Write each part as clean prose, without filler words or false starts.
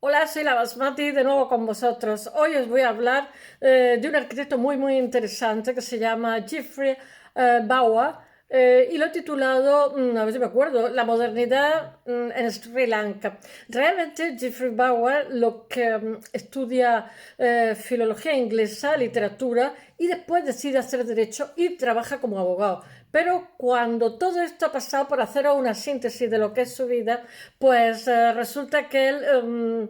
Hola, soy la Basmati de nuevo con vosotros. Hoy os voy a hablar de un arquitecto muy interesante que se llama Geoffrey Bawa, y lo he titulado, a ver si me acuerdo, La modernidad en Sri Lanka. Realmente Geoffrey Bawa lo que estudia filología inglesa, literatura, y después decide hacer derecho y trabaja como abogado. Pero cuando todo esto ha pasado, por hacer una síntesis de lo que es su vida, pues resulta que él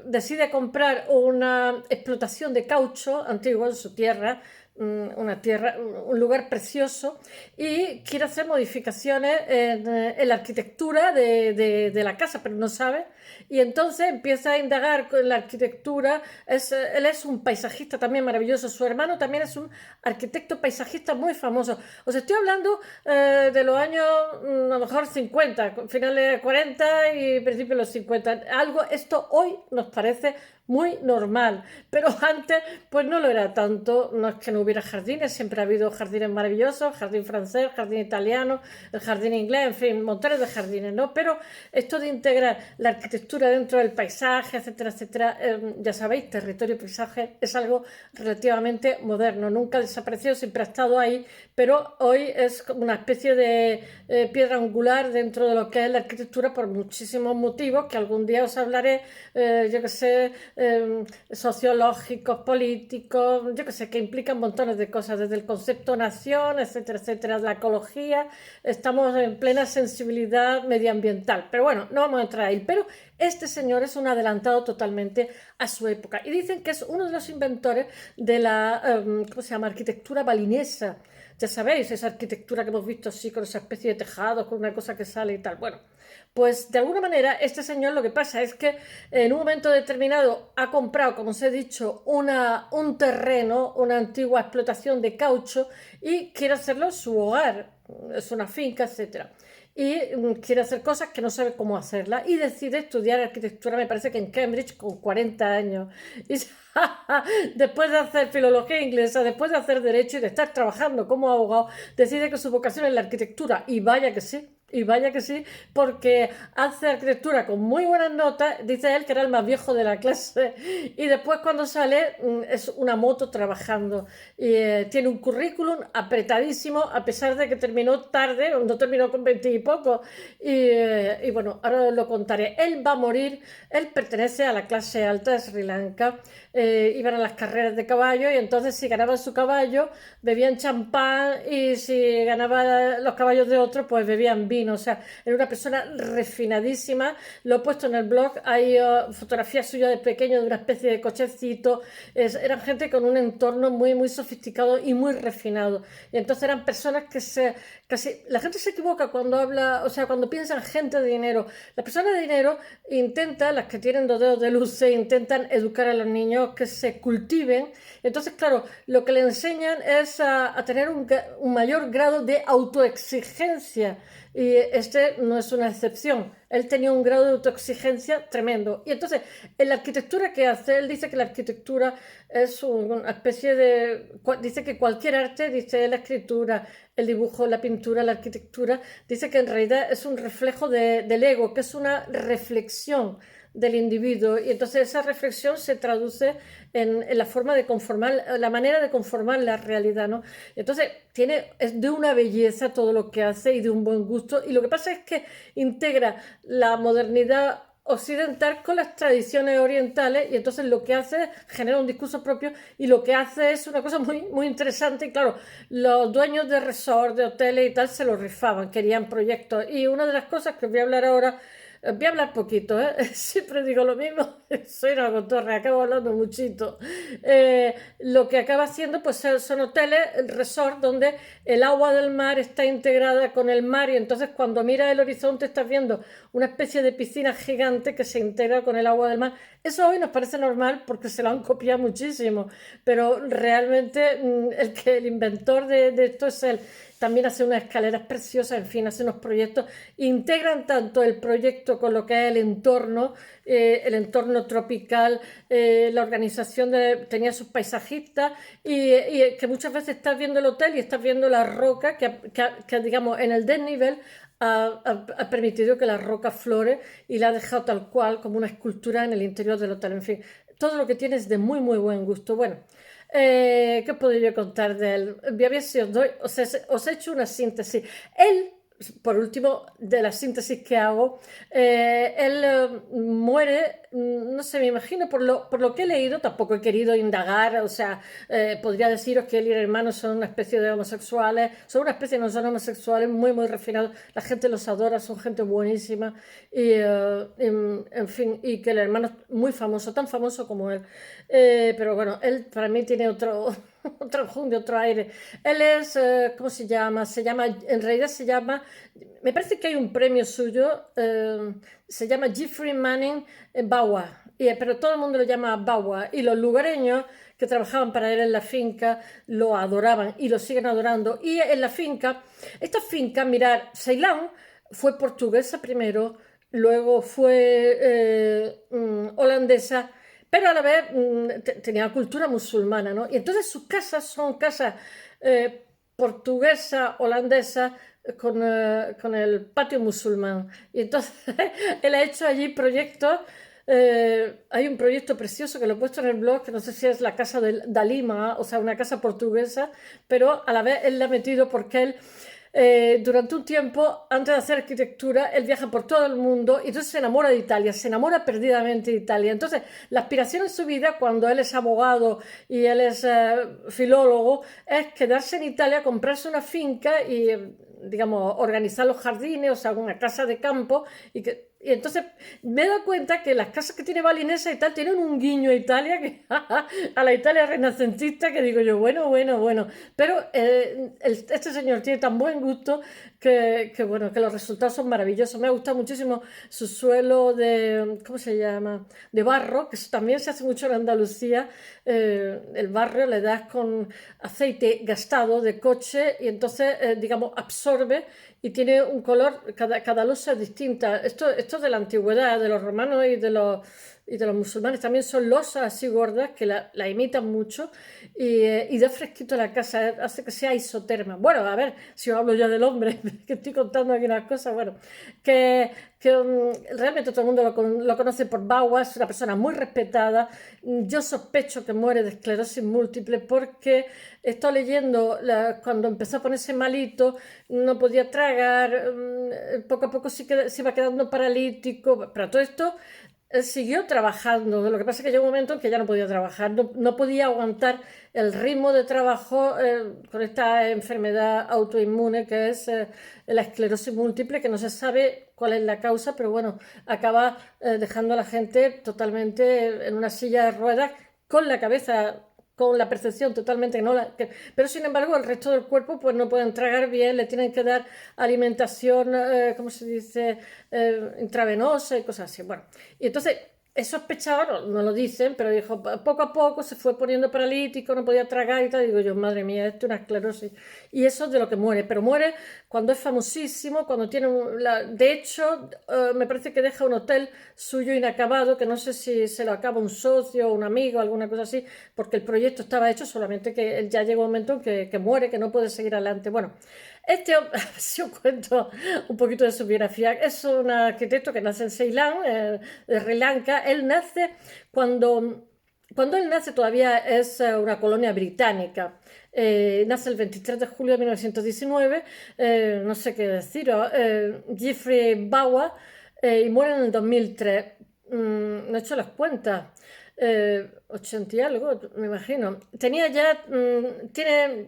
decide comprar una explotación de caucho antiguo en su tierra, un lugar precioso, y quiere hacer modificaciones en la arquitectura de la casa, pero no sabe. Y entonces empieza a indagar con la arquitectura. Él es un paisajista también maravilloso. Su hermano también es un arquitecto paisajista muy famoso. Os estoy hablando de los años a lo mejor 50, finales de 40 y principios de los 50. Esto hoy nos parece muy normal, pero antes pues no lo era tanto. No es que no hubiera jardines, siempre ha habido jardines maravillosos, jardín francés, jardín italiano, el jardín inglés, en fin, montones de jardines, ¿no? Pero esto de integrar la arquitectura dentro del paisaje, etcétera, etcétera, ya sabéis, territorio y paisaje es algo relativamente moderno, nunca ha desaparecido, siempre ha estado ahí, pero hoy es como una especie de piedra angular dentro de lo que es la arquitectura por muchísimos motivos que algún día os hablaré, yo que sé, sociológicos, políticos, yo que sé, que implican montones de cosas, desde el concepto nación, etcétera, etcétera, la ecología. Estamos en plena sensibilidad medioambiental, pero bueno, no vamos a entrar ahí. Pero este señor es un adelantado totalmente a su época, y dicen que es uno de los inventores de la, ¿cómo se llama?, arquitectura balinesa. Ya sabéis, esa arquitectura que hemos visto así, con esa especie de tejados, con una cosa que sale y tal. Bueno, pues de alguna manera este señor, lo que pasa es que en un momento determinado ha comprado, como os he dicho, un terreno, una antigua explotación de caucho, y quiere hacerlo su hogar. Es una finca, etcétera. Y quiere hacer cosas que no sabe cómo hacerlas, y decide estudiar arquitectura, me parece que en Cambridge, con 40 años. Y después de hacer filología inglesa, después de hacer derecho y de estar trabajando como abogado, decide que su vocación es la arquitectura. Y vaya que sí. Y vaya que sí, porque hace arquitectura con muy buenas notas. Dice él que era el más viejo de la clase, y después cuando sale es una moto trabajando. Y tiene un currículum apretadísimo, a pesar de que terminó tarde, no terminó con 20 y poco. Y bueno, ahora os lo contaré. Él va a morir, él pertenece a la clase alta de Sri Lanka. Iban a las carreras de caballo, y entonces si ganaba su caballo bebían champán, y si ganaba los caballos de otro pues bebían vino. O sea, era una persona refinadísima. Lo he puesto en el blog, hay fotografías suyas de pequeño, de una especie de cochecito. Eran gente con un entorno muy sofisticado y muy refinado, y entonces eran personas que casi la gente se equivoca cuando habla, o sea, cuando piensa en gente de dinero. Las personas de dinero intentan, las que tienen 2 dedos de luz, intentan educar a los niños que se cultiven. Entonces, claro, lo que le enseñan es a tener un mayor grado de autoexigencia, y este no es una excepción. Él tenía un grado de autoexigencia tremendo. Y entonces, en la arquitectura que hace, él dice que la arquitectura es una especie de... Dice que cualquier arte, dice la escritura, el dibujo, la pintura, la arquitectura, dice que en realidad es un reflejo del ego, que es una reflexión del individuo. Y entonces esa reflexión se traduce en la forma de conformar, la manera de conformar la realidad, ¿no? Entonces es de una belleza todo lo que hace, y de un buen gusto. Y lo que pasa es que integra la modernidad occidental con las tradiciones orientales, y entonces lo que hace es genera un discurso propio, y lo que hace es una cosa muy interesante. Y claro, los dueños de resort, de hoteles y tal, se lo rifaban, querían proyectos. Y una de las cosas que os voy a hablar ahora, voy a hablar poquito, siempre digo lo mismo, soy una cotorra, acabo hablando muchito. Lo que acaba haciendo pues son hoteles, resort, donde el agua del mar está integrada con el mar, y entonces cuando miras el horizonte estás viendo una especie de piscina gigante que se integra con el agua del mar. Eso hoy nos parece normal porque se lo han copiado muchísimo, pero realmente el inventor de esto es él. También hace unas escaleras preciosas, en fin, hace unos proyectos. Integran tanto el proyecto con lo que es el entorno tropical, la organización tenía sus paisajistas, y que muchas veces estás viendo el hotel y estás viendo la roca que digamos, en el desnivel ha permitido que la roca flore y la ha dejado tal cual como una escultura en el interior del hotel. En fin, todo lo que tiene es de muy, muy buen gusto. Bueno, ¿qué puedo yo contar de él? Voy a ver si os he hecho una síntesis. Él, por último, de la síntesis que hago, él muere, no sé, me imagino, por lo que he leído, tampoco he querido indagar, o sea, podría deciros que él y el hermano son una especie de homosexuales, son una especie, no son homosexuales, muy, muy refinados, la gente los adora, son gente buenísima, y en fin, y que el hermano es muy famoso, tan famoso como él. Pero bueno, él para mí tiene otro, otro junio, otro aire. Él es, ¿cómo se llama? En realidad se llama, me parece que hay un premio suyo, se llama Jeffrey Manning Bawa, pero todo el mundo lo llama Bawa, y los lugareños que trabajaban para él en la finca lo adoraban y lo siguen adorando. Y en la finca, esta finca, mirar, Ceilán fue portuguesa primero, luego fue holandesa, pero a la vez tenía cultura musulmana, ¿no? Y entonces sus casas son casas portuguesa, holandesa, con el patio musulmán. Y entonces él ha hecho allí proyectos. Hay un proyecto precioso que lo he puesto en el blog, que no sé si es la casa de Dalima, o sea, una casa portuguesa, pero a la vez él la ha metido porque él durante un tiempo, antes de hacer arquitectura, él viaja por todo el mundo y entonces se enamora de Italia, se enamora perdidamente de Italia. Entonces, la aspiración en su vida, cuando él es abogado y él es filólogo, es quedarse en Italia, comprarse una finca y, digamos, organizar los jardines, o sea, una casa de campo y entonces me he dado cuenta que las casas que tiene Balinesa y tal tienen un guiño a Italia, a la Italia renacentista, que digo yo, bueno, bueno, bueno. Pero este señor tiene tan buen gusto bueno, que los resultados son maravillosos. Me ha gustado muchísimo su suelo de, ¿cómo se llama? De barro, que también se hace mucho en Andalucía. El barro le das con aceite gastado de coche y entonces, digamos, absorbe y tiene un color, cada losa es distinta. Esto de la antigüedad, de los romanos y de los musulmanes, también son losas así gordas que la imitan mucho y da fresquito a la casa, hace que sea isoterma. Bueno, a ver, si os hablo ya del hombre, que estoy contando aquí unas cosas, bueno, que realmente todo el mundo lo conoce por Bawa, es una persona muy respetada. Yo sospecho que muere de esclerosis múltiple porque he estado leyendo cuando empezó a ponerse malito, no podía tragar, poco a poco se iba quedando paralítico, pero todo esto siguió trabajando. Lo que pasa es que llegó un momento en que ya no podía trabajar, no podía aguantar el ritmo de trabajo con esta enfermedad autoinmune que es la esclerosis múltiple, que no se sabe cuál es la causa, pero bueno, acaba dejando a la gente totalmente en una silla de ruedas con la cabeza, con la percepción totalmente, pero sin embargo el resto del cuerpo pues no pueden tragar bien, le tienen que dar alimentación, ¿cómo se dice?, intravenosa y cosas así. Bueno, y entonces he sospechado, no lo dicen, pero dijo, poco a poco se fue poniendo paralítico, no podía tragar y tal. Digo yo, madre mía, esto es una esclerosis. Y eso es de lo que muere, pero muere cuando es famosísimo, cuando tiene de hecho, me parece que deja un hotel suyo inacabado, que no sé si se lo acaba un socio, un amigo, alguna cosa así, porque el proyecto estaba hecho, solamente que ya llega un momento en que muere, que no puede seguir adelante. Bueno, si os cuento un poquito de su biografía, es un arquitecto que nace en Ceilán, de Sri Lanka. Él nace cuando él nace todavía es una colonia británica. Nace el 23 de julio de 1919, no sé qué decir, Jeffrey Bawa, y muere en el 2003. No he hecho las cuentas. 80 y algo, me imagino. Tiene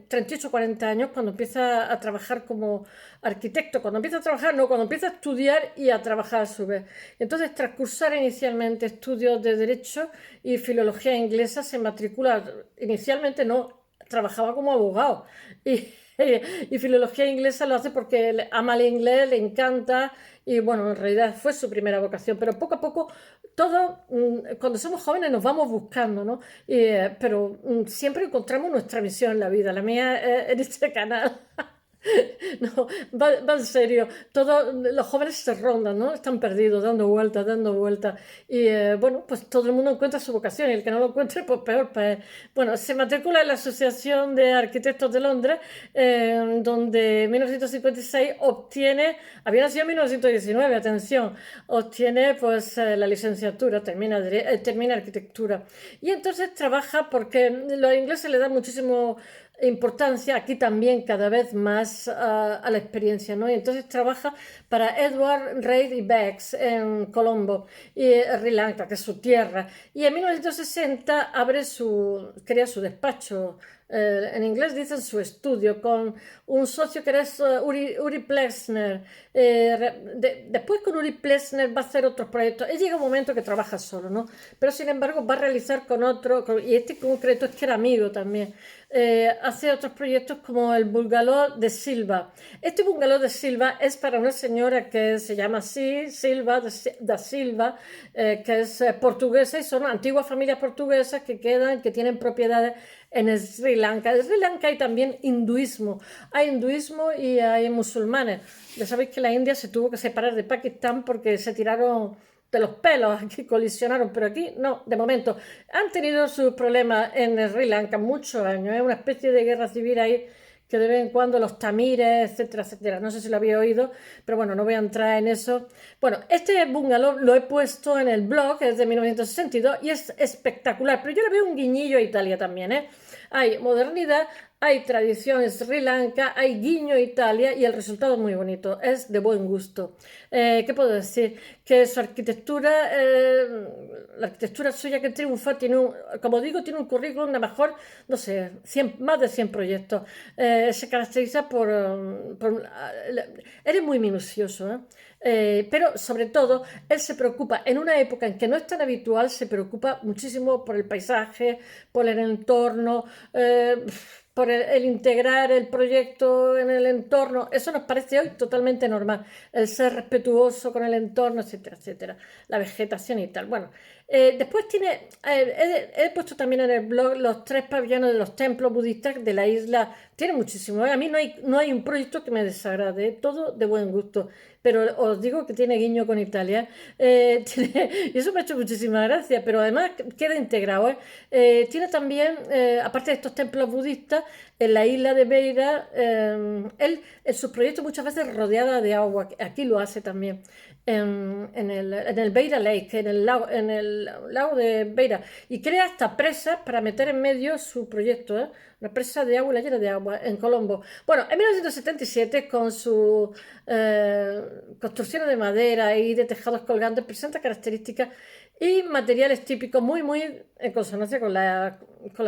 38 o 40 años cuando empieza a trabajar como arquitecto. Cuando empieza a trabajar, no, cuando empieza a estudiar y a trabajar a su vez. Entonces, tras cursar inicialmente estudios de Derecho y Filología Inglesa, se matricula, inicialmente no, trabajaba como abogado. Y Filología Inglesa lo hace porque ama el inglés, le encanta y bueno, en realidad fue su primera vocación, pero poco a poco todos, cuando somos jóvenes nos vamos buscando, ¿no? Pero siempre encontramos nuestra misión en la vida, la mía en este canal. No, va en serio. Todos los jóvenes se rondan, ¿no? Están perdidos, dando vueltas, dando vueltas. Y bueno, pues todo el mundo encuentra su vocación y el que no lo encuentre, pues peor. Pues, bueno, se matricula en la Asociación de Arquitectos de Londres, donde en 1956 obtiene, había nacido en 1919, atención, obtiene pues la licenciatura, termina arquitectura. Y entonces trabaja porque los ingleses le dan muchísimo importancia aquí también cada vez más a la experiencia, ¿no? Y entonces trabaja para Edward Reid y Becks en Colombo y Sri Lanka, que es su tierra. Y en 1960 crea su despacho. En inglés dicen su estudio, con un socio que es Uri Plesner. Después con Uri Plesner va a hacer otros proyectos. Él llega un momento que trabaja solo, ¿no? Pero sin embargo va a realizar con otro, y este concreto es que era amigo también. Hace otros proyectos como el Bungalow de Silva. Este Bungalow de Silva es para una señora que se llama así, Silva, da Silva, que es portuguesa y son antiguas familias portuguesas que tienen propiedades en Sri Lanka. En Sri Lanka hay también hinduismo. Hay hinduismo y hay musulmanes. Ya sabéis que la India se tuvo que separar de Pakistán porque se tiraron de los pelos, aquí colisionaron, pero aquí no, de momento. Han tenido sus problemas en Sri Lanka muchos años, es una especie de guerra civil ahí que de vez en cuando los tamires, etcétera, etcétera. No sé si lo había oído, pero bueno, no voy a entrar en eso. Bueno, este bungalow lo he puesto en el blog, es de 1962 y es espectacular, pero yo le veo un guiñillo a Italia también, ¿eh? Hay modernidad, hay tradición Sri Lanka, hay guiño Italia y el resultado es muy bonito, es de buen gusto. ¿Qué puedo decir? Que su arquitectura, la arquitectura suya que triunfa, como digo, tiene un currículum de mejor, no sé, más de 100 proyectos. Se caracteriza eres muy minucioso, ¿eh? Pero sobre todo, él se preocupa, en una época en que no es tan habitual, se preocupa muchísimo por el paisaje, por el entorno, por el integrar el proyecto en el entorno. Eso nos parece hoy totalmente normal, el ser respetuoso con el entorno, etcétera, etcétera, la vegetación y tal. Bueno, después he puesto también en el blog los 3 pabellones de los templos budistas de la isla. Tiene muchísimo, ¿eh? A mí no hay un proyecto que me desagrade, todo de buen gusto, pero os digo que tiene guiño con Italia, y eso me ha hecho muchísima gracia, pero además queda integrado, ¿eh? Tiene también, aparte de estos templos budistas, en la isla de Beira, él en sus proyectos muchas veces rodeada de agua, aquí lo hace también, en el Beira Lake, en el lago de Beira, y crea hasta presas para meter en medio su proyecto, ¿eh? Una presa de agua, la llena de agua, en Colombo. Bueno, en 1977, con sus construcciones de madera y de tejados colgantes, presenta características y materiales típicos muy en consonancia con la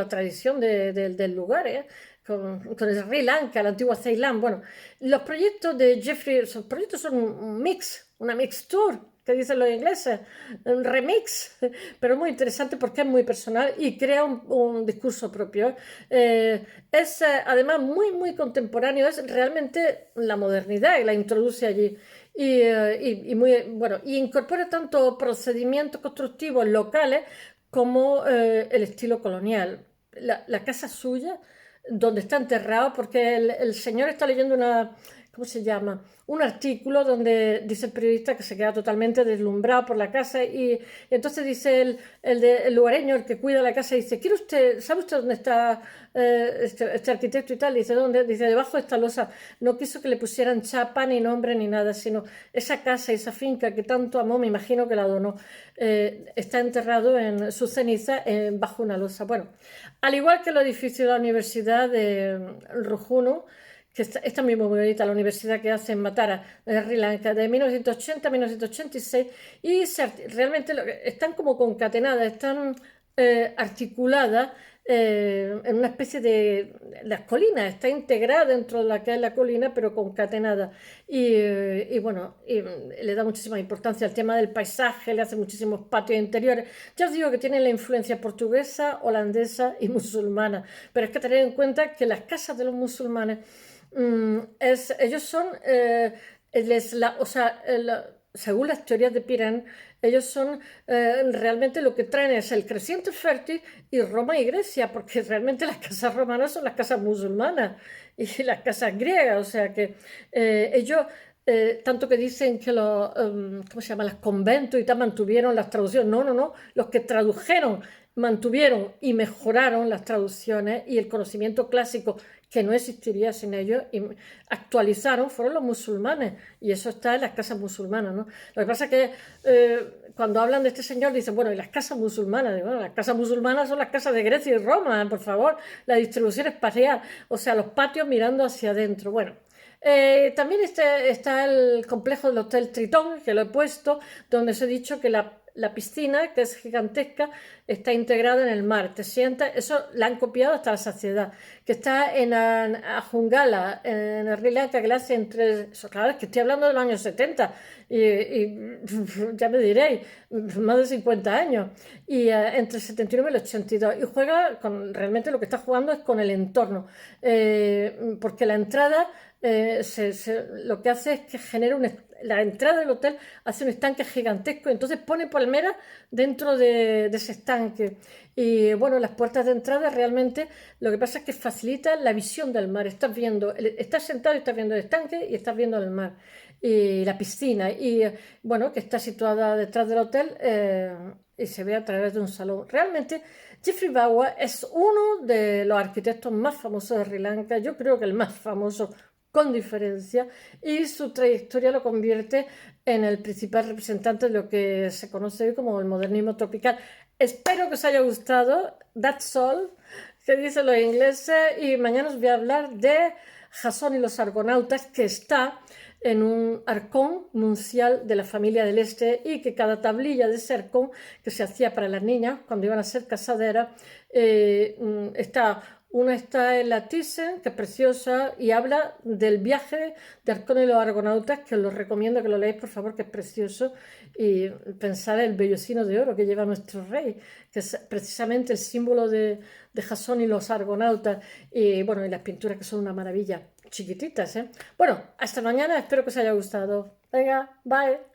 tradición del lugar, ¿eh? Con el Sri Lanka, la antigua Ceilán. Bueno, los proyectos de Jeffrey, los proyectos son un mix, una mixture, que dicen los ingleses, un remix, pero muy interesante porque es muy personal y crea un discurso propio. Es además muy contemporáneo, es realmente la modernidad y la introduce allí. Y muy, bueno, y incorpora tanto procedimientos constructivos locales como el estilo colonial. La casa suya, donde está enterrado, porque el señor está leyendo ¿cómo se llama? Un artículo donde dice el periodista que se queda totalmente deslumbrado por la casa y entonces dice el lugareño, el que cuida la casa, dice, ¿sabe usted dónde está este arquitecto y tal? Dice, ¿dónde? Dice, debajo de esta losa. No quiso que le pusieran chapa, ni nombre, ni nada, sino esa casa, esa finca que tanto amó, me imagino que la donó. Está enterrado en su ceniza bajo una losa. Bueno, al igual que el edificio de la Universidad de Rujuno, que está muy bonita, la universidad que hace en Matara, de Sri Lanka, de 1980 a 1986, y realmente están como concatenadas, están articuladas en una especie de las colinas, está integrada dentro de la que es la colina, pero concatenada. Y bueno, le da muchísima importancia al tema del paisaje, le hace muchísimos patios interiores. Ya os digo que tienen la influencia portuguesa, holandesa y musulmana, pero es que tener en cuenta que las casas de los musulmanes ellos son, o sea, según las teorías de Pirán, ellos son realmente lo que traen es el creciente fértil y Roma y Grecia, porque realmente las casas romanas son las casas musulmanas y las casas griegas, o sea que ellos, tanto que dicen que los, ¿cómo se llama?, los conventos y tal mantuvieron las traducciones, no, no, no, los que tradujeron mantuvieron y mejoraron las traducciones y el conocimiento clásico que no existiría sin ellos y actualizaron fueron los musulmanes y eso está en las casas musulmanas, ¿no? Lo que pasa es que cuando hablan de este señor dicen, bueno, ¿y las casas musulmanas? Digo, bueno, las casas musulmanas son las casas de Grecia y Roma, por favor, la distribución espacial, o sea, los patios mirando hacia adentro. Bueno, también está el complejo del Hotel Tritón, que lo he puesto, donde os he dicho que la piscina, que es gigantesca, está integrada en el mar. Te sientas, eso la han copiado hasta la saciedad. Que está en Ajungala, en Sri Lanka, que la hace entre. Claro, es que estoy hablando de los años 70, y ya me diréis, más de 50 años. Y entre el 79 y el 82. Y juega con. Realmente lo que está jugando es con el entorno. Porque la entrada. Lo que hace es que genera la entrada del hotel hace un estanque gigantesco, entonces pone palmeras dentro de ese estanque. Y bueno, las puertas de entrada realmente lo que pasa es que facilita la visión del mar. Estás sentado y estás viendo el estanque y estás viendo el mar y la piscina. Y bueno, que está situada detrás del hotel y se ve a través de un salón. Realmente, Geoffrey Bawa es uno de los arquitectos más famosos de Sri Lanka, yo creo que el más famoso con diferencia, y su trayectoria lo convierte en el principal representante de lo que se conoce hoy como el modernismo tropical. Espero que os haya gustado. That's all, que dicen los ingleses, y mañana os voy a hablar de Jasón y los Argonautas, que está en un arcón nuncial de la familia del Este y que cada tablilla de ese arcón que se hacía para las niñas cuando iban a ser casaderas una está en la Thyssen, que es preciosa, y habla del viaje de Arcón y los Argonautas, que os lo recomiendo que lo leáis, por favor, que es precioso, y pensar en el vellocino de oro que lleva nuestro rey, que es precisamente el símbolo de Jasón y los Argonautas, y bueno, y las pinturas que son una maravilla, chiquititas, ¿eh? Bueno, hasta mañana, espero que os haya gustado. Venga, bye.